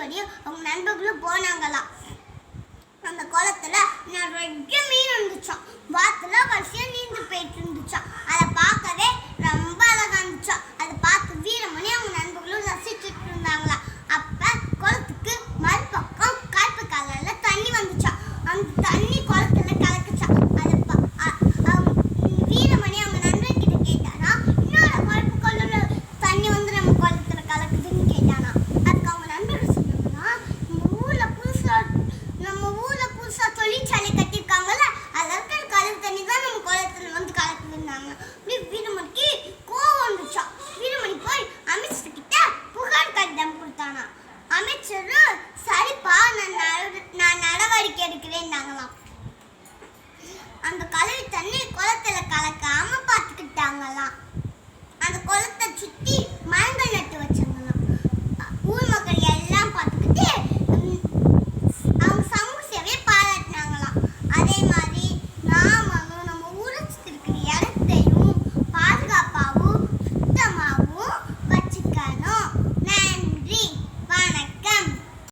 வீரமணியும் அவங்க நண்பர்களும் போனாங்களாம். அந்த குளத்துல நிறைய மீன் இருந்துச்சாம். வாத்துல வரிசையா நீந்து போயிட்டு இருந்துச்சாம். அதை பார்க்கவே ரொம்ப அழகா இருந்துச்சாம். அதை பார்த்து வீரமணி அவங்க நண்பர்களும் ரசிச்சுட்டு இருந்தாங்களாம். அப்ப குளத்துக்கு மறுபக்கம் கருப்பு கலர்ல தண்ணி வந்துச்சாம். அந்த தண்ணி குளத்துல கலக்குச்சாம். வீரமணி அவங்க நண்பன் கிட்ட கேட்டானா, இன்னொரு கருப்பு கலர்ல தண்ணி வந்து நம்ம குளத்துல கலக்குதுன்னு கேட்டானா. அதுக்கு அவங்க நண்பர்கள் சொன்னாங்கன்னா, நம்ம ஊர்ல புதுசா தொழிற்சாலை கட்டிருக்காங்கல்ல, அதுல இருக்கிற கலர் தண்ணி தான் நம்ம குளத்துல வந்து கலக்குதுன்னாங்க. வீரமணிக்கு கோவம் வந்துச்சா. வீரமணி போய் அமைச்சர் கிட்ட புகார் கடிதம் கொடுத்தானா. அமைச்சரும் சரிப்பா நான் நடவடிக்கை எடுக்கிறேன்னாங்களாம். அந்த கலவி தண்ணி குளத்துல கலக்காம பார்த்துக்கிட்டாங்களாம். அந்த குளத்தை சுத்தி